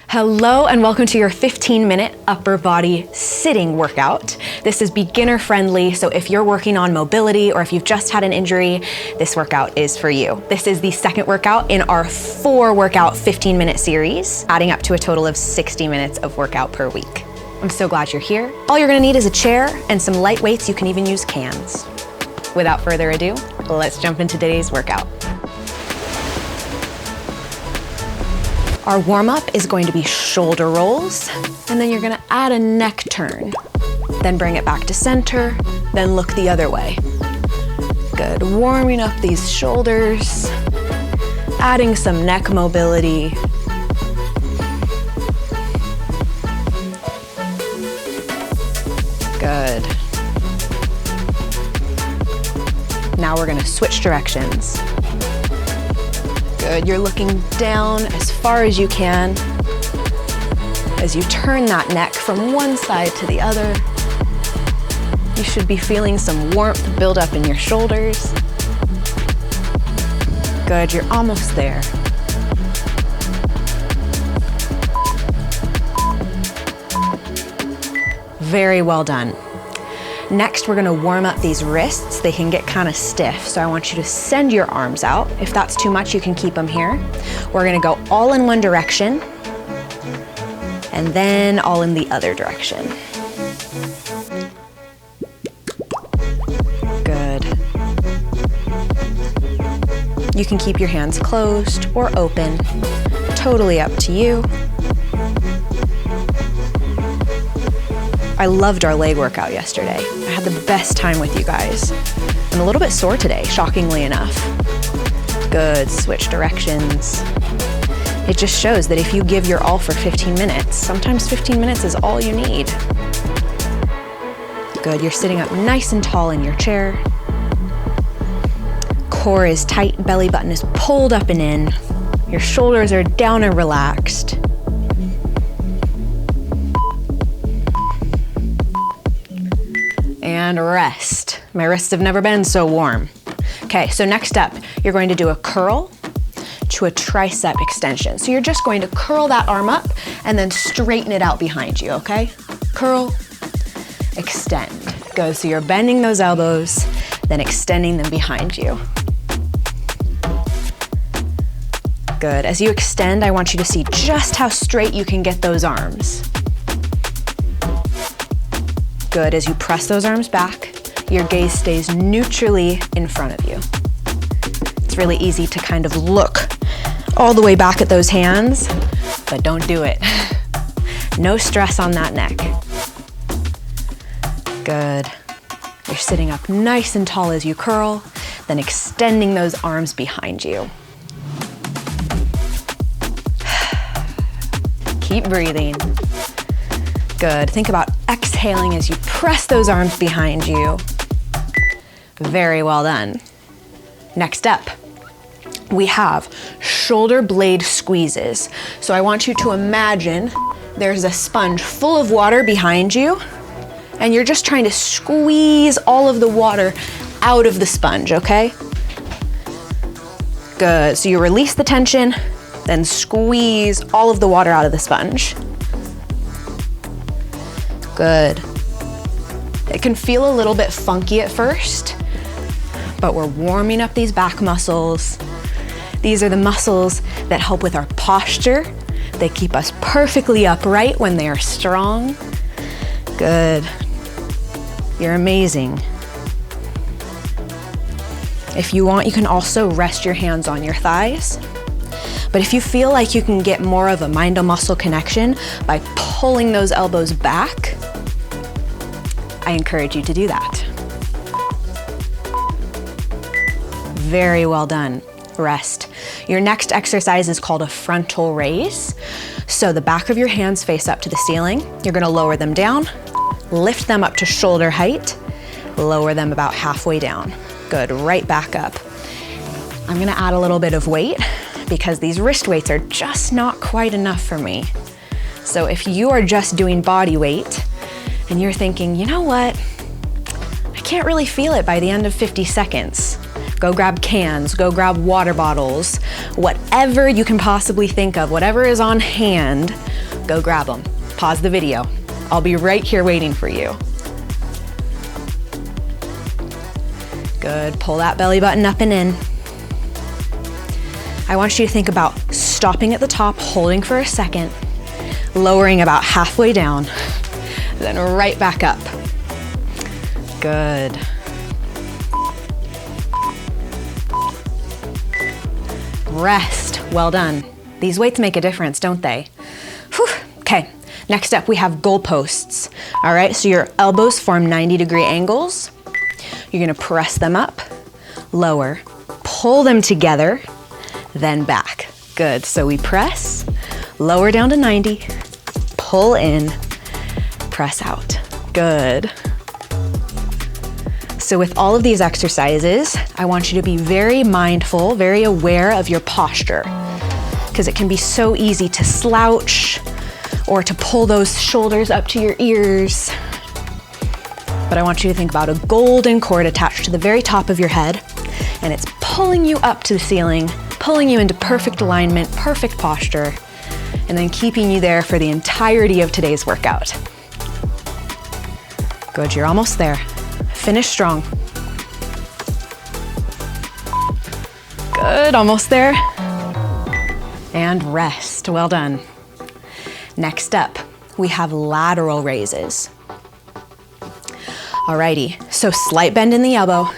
Hello and welcome to your 15-minute upper body sitting workout. This is beginner friendly, so if you're working on mobility or if you've just had an injury, this workout is for you. This is the second workout in our 4-workout 15-minute series, adding up to a total of 60 minutes of workout per week. I'm so glad you're here. All you're gonna need is a chair and some light weights. You can even use cans. Without further ado, let's jump into today's workout. Our warm-up is going to be shoulder rolls, and then you're gonna add a neck turn. Then bring it back to center, then look the other way. Good, warming up these shoulders, adding some neck mobility. Good. Now we're gonna switch directions. Good, you're looking down as far as you can. As you turn that neck from one side to the other, you should be feeling some warmth build up in your shoulders. Good, you're almost there. Very well done. Next, we're gonna warm up these wrists. They can get kind of stiff, so I want you to send your arms out. If that's too much, you can keep them here. We're gonna go all in one direction, and then all in the other direction. Good. You can keep your hands closed or open, totally up to you. I loved our leg workout yesterday. I had the best time with you guys. I'm a little bit sore today, shockingly enough. Good, switch directions. It just shows that if you give your all for 15 minutes, sometimes 15 minutes is all you need. Good, you're sitting up nice and tall in your chair. Core is tight, belly button is pulled up and in. Your shoulders are down and relaxed. And rest. My wrists have never been so warm. Okay, so next up, you're going to do a curl to a tricep extension. So you're just going to curl that arm up and then straighten it out behind you, okay? Curl, extend. Good, so you're bending those elbows, then extending them behind you. Good, as you extend, I want you to see just how straight you can get those arms. Good, as you press those arms back, your gaze stays neutrally in front of you. It's really easy to kind of look all the way back at those hands, but don't do it. No stress on that neck. Good. You're sitting up nice and tall as you curl, then extending those arms behind you. Keep breathing. Good, think about exhaling as you press those arms behind you. Very well done. Next up, we have shoulder blade squeezes. So I want you to imagine there's a sponge full of water behind you, and you're just trying to squeeze all of the water out of the sponge, okay? Good, so you release the tension, then squeeze all of the water out of the sponge. Good. It can feel a little bit funky at first, but we're warming up these back muscles. These are the muscles that help with our posture. They keep us perfectly upright when they are strong. Good. You're amazing. If you want, you can also rest your hands on your thighs. But if you feel like you can get more of a mind-to-muscle connection by pulling those elbows back, I encourage you to do that. Very well done. Rest. Your next exercise is called a frontal raise. So the back of your hands face up to the ceiling. You're gonna lower them down, lift them up to shoulder height, lower them about halfway down. Good, right back up. I'm gonna add a little bit of weight because these wrist weights are just not quite enough for me. So if you are just doing body weight and you're thinking, you know what, I can't really feel it by the end of 50 seconds, go grab cans, go grab water bottles, whatever you can possibly think of, whatever is on hand, go grab them. Pause the video. I'll be right here waiting for you. Good, pull that belly button up and in. I want you to think about stopping at the top, holding for a second, lowering about halfway down, then right back up. Good. Rest, well done. These weights make a difference, don't they? Whew. Okay, next up we have goalposts. All right, so your elbows form 90-degree angles. You're gonna press them up, lower, pull them together, then back. Good, so we press, lower down to 90, pull in, press out. Good. So with all of these exercises, I want you to be very mindful, very aware of your posture, because it can be so easy to slouch or to pull those shoulders up to your ears. But I want you to think about a golden cord attached to the very top of your head, and it's pulling you up to the ceiling, pulling you into perfect alignment, perfect posture, and then keeping you there for the entirety of today's workout. Good, you're almost there. Finish strong. Good, almost there. And rest, well done. Next up, we have lateral raises. Alrighty, so slight bend in the elbow.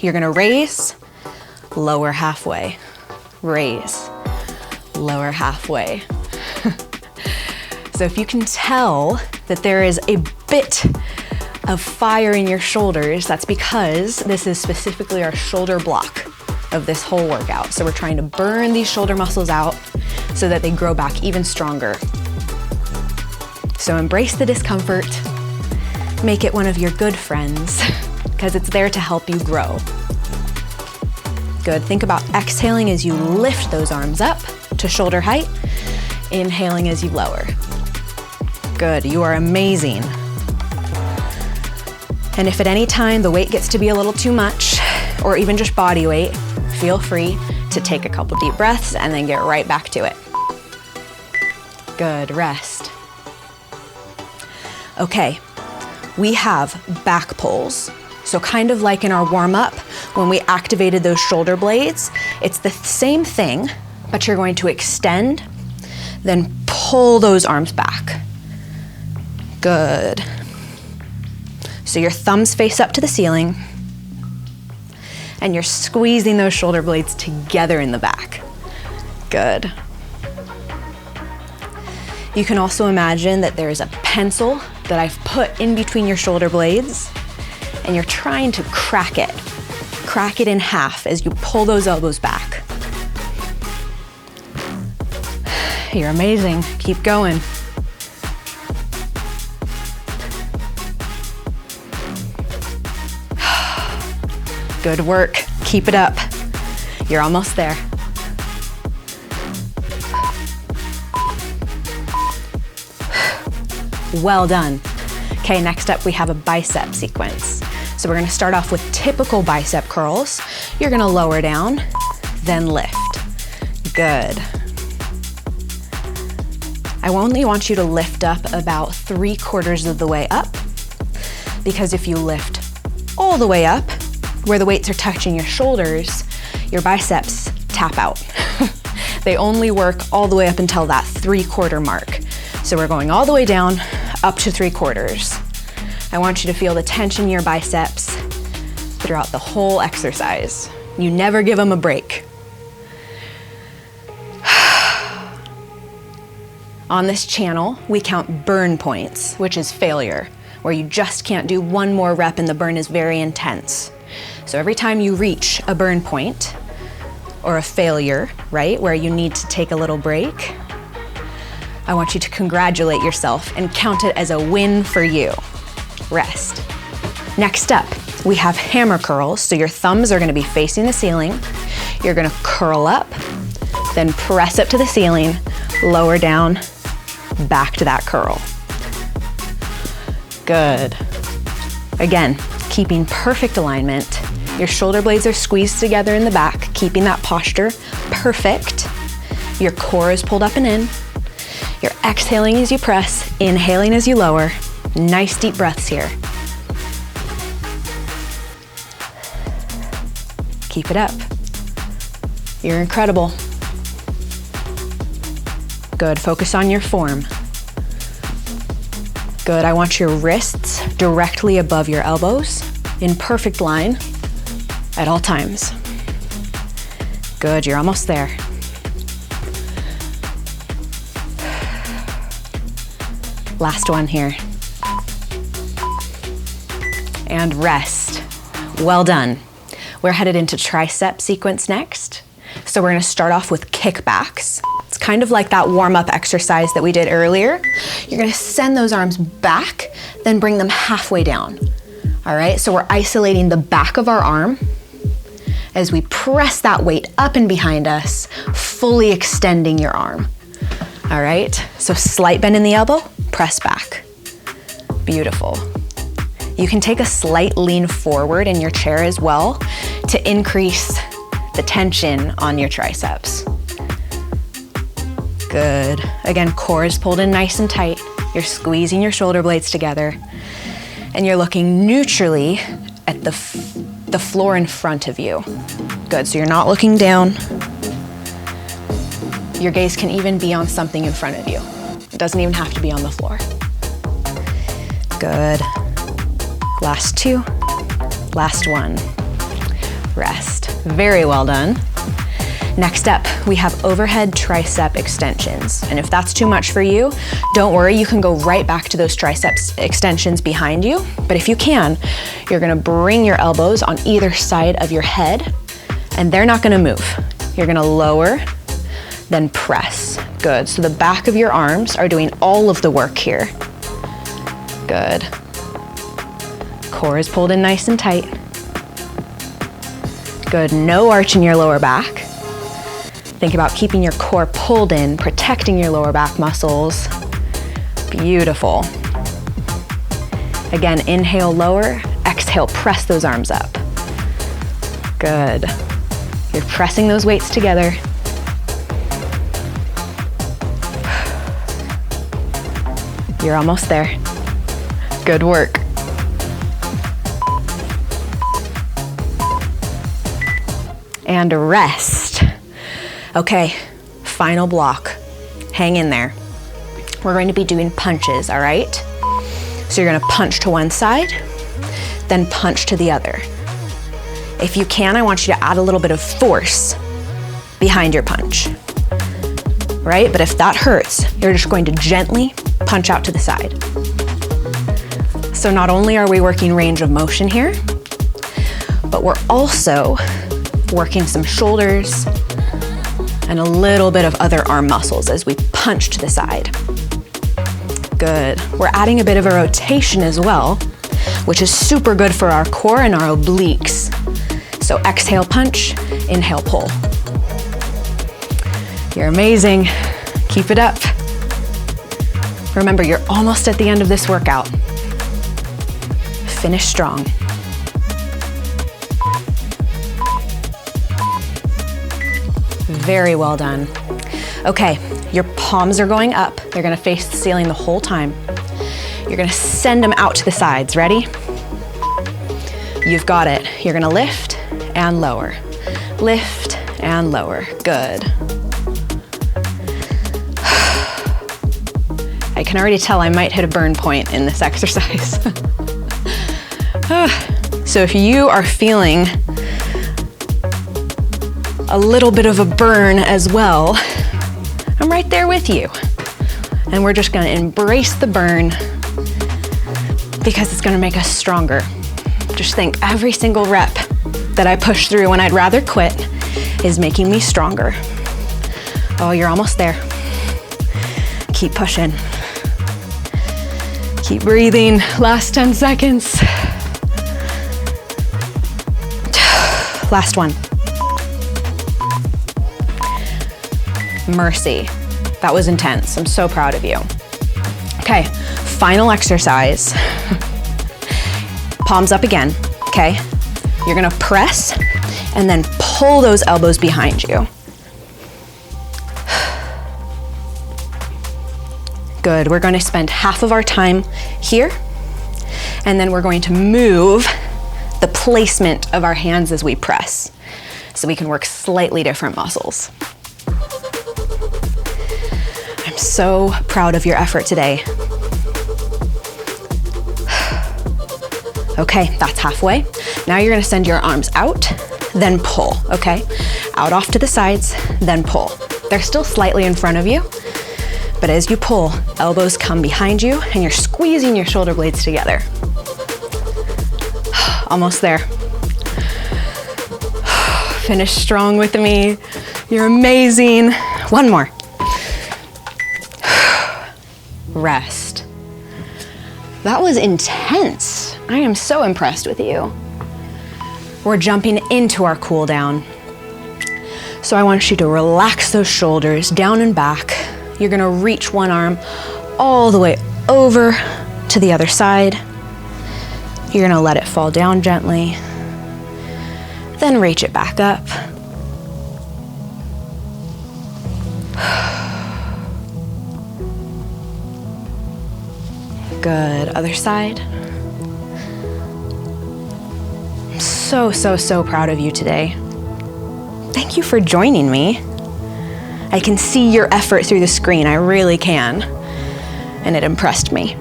You're gonna raise, lower halfway. Raise, lower halfway. So if you can tell that there is a bit of fire in your shoulders, that's because this is specifically our shoulder block of this whole workout. So we're trying to burn these shoulder muscles out so that they grow back even stronger. So embrace the discomfort, make it one of your good friends, because it's there to help you grow. Good, think about exhaling as you lift those arms up to shoulder height, inhaling as you lower. Good, you are amazing. And if at any time the weight gets to be a little too much, or even just body weight, feel free to take a couple deep breaths and then get right back to it. Good, rest. Okay, we have back pulls. So kind of like in our warm-up, when we activated those shoulder blades, it's the same thing, but you're going to extend, then pull those arms back. Good. So your thumbs face up to the ceiling, and you're squeezing those shoulder blades together in the back. Good. You can also imagine that there is a pencil that I've put in between your shoulder blades, and you're trying to crack it in half as you pull those elbows back. You're amazing, keep going. Good work, keep it up. You're almost there. Well done. Okay, next up we have a bicep sequence. So we're gonna start off with typical bicep curls. You're gonna lower down, then lift. Good. I only want you to lift up about 3/4 of the way up, because if you lift all the way up, where the weights are touching your shoulders, your biceps tap out. They only work all the way up until that 3/4 mark. So we're going all the way down, up to 3/4. I want you to feel the tension in your biceps throughout the whole exercise. You never give them a break. On this channel, we count burn points, which is failure, where you just can't do one more rep and the burn is very intense. So every time you reach a burn point or a failure, right, where you need to take a little break, I want you to congratulate yourself and count it as a win for you. Rest. Next up, we have hammer curls. So your thumbs are gonna be facing the ceiling. You're gonna curl up, then press up to the ceiling, lower down, back to that curl. Good. Again, keeping perfect alignment. Your shoulder blades are squeezed together in the back, keeping that posture perfect. Your core is pulled up and in. You're exhaling as you press, inhaling as you lower. Nice deep breaths here. Keep it up. You're incredible. Good, focus on your form. Good, I want your wrists directly above your elbows in perfect line at all times. Good, you're almost there. Last one here. And rest. Well done. We're headed into tricep sequence next. So we're gonna start off with kickbacks. It's kind of like that warm-up exercise that we did earlier. You're gonna send those arms back, then bring them halfway down. All right, so we're isolating the back of our arm as we press that weight up and behind us, fully extending your arm. All right, so slight bend in the elbow, press back. Beautiful. You can take a slight lean forward in your chair as well to increase the tension on your triceps. Good. Again, core is pulled in nice and tight. You're squeezing your shoulder blades together and you're looking neutrally at the floor in front of you. Good, so you're not looking down. Your gaze can even be on something in front of you. It doesn't even have to be on the floor. Good. Last two, last one. Rest. Very well done. Next up, we have overhead tricep extensions. And if that's too much for you, don't worry, you can go right back to those triceps extensions behind you. But if you can, you're gonna bring your elbows on either side of your head, and they're not gonna move. You're gonna lower, then press. Good, so the back of your arms are doing all of the work here. Good. Core is pulled in nice and tight. Good, no arch in your lower back. Think about keeping your core pulled in, protecting your lower back muscles. Beautiful. Again, inhale, lower. Exhale, press those arms up. Good. You're pressing those weights together. You're almost there. Good work. And rest. Okay, final block. Hang in there. We're going to be doing punches, all right? So you're gonna punch to one side, then punch to the other. If you can, I want you to add a little bit of force behind your punch, right? But if that hurts, you're just going to gently punch out to the side. So not only are we working range of motion here, but we're also working some shoulders and a little bit of other arm muscles as we punch to the side. Good. We're adding a bit of a rotation as well, which is super good for our core and our obliques. So exhale, punch, inhale, pull. You're amazing. Keep it up. Remember, you're almost at the end of this workout. Finish strong. Very well done. Okay, your palms are going up. They're gonna face the ceiling the whole time. You're gonna send them out to the sides. Ready? You've got it. You're gonna lift and lower. Lift and lower. Good. I can already tell I might hit a burn point in this exercise. So if you are feeling a little bit of a burn as well, I'm right there with you. And we're just gonna embrace the burn because it's gonna make us stronger. Just think every single rep that I push through when I'd rather quit is making me stronger. Oh, you're almost there. Keep pushing. Keep breathing. Last 10 seconds. Last one. Mercy. That was intense. I'm so proud of you. Okay, final exercise. Palms up again, okay? You're gonna press and then pull those elbows behind you. Good, we're going to spend half of our time here, and then we're going to move the placement of our hands as we press, so we can work slightly different muscles. I'm so proud of your effort today. Okay, that's halfway. Now you're gonna send your arms out, then pull, okay? Out off to the sides, then pull. They're still slightly in front of you, but as you pull, elbows come behind you and you're squeezing your shoulder blades together. Almost there. Finish strong with me. You're amazing. One more. Rest. That was intense. I am so impressed with you. We're jumping into our cool down. So I want you to relax those shoulders down and back. You're gonna reach one arm all the way over to the other side. You're gonna let it fall down gently, then reach it back up. Good, other side. I'm so proud of you today. Thank you for joining me. I can see your effort through the screen, I really can. And it impressed me.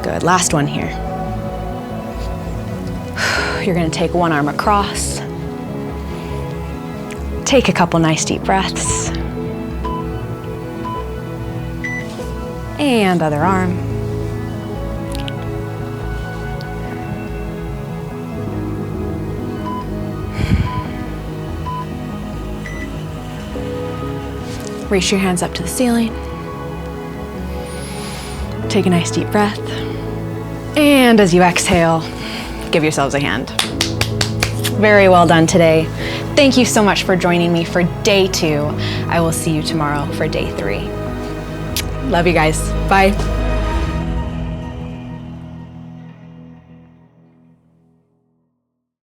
Good, last one here. You're gonna take one arm across. Take a couple nice deep breaths. And other arm. Reach your hands up to the ceiling. Take a nice deep breath. And as you exhale, give yourselves a hand. Very well done today. Thank you so much for joining me for day 2. I will see you tomorrow for day 3. Love you guys. Bye.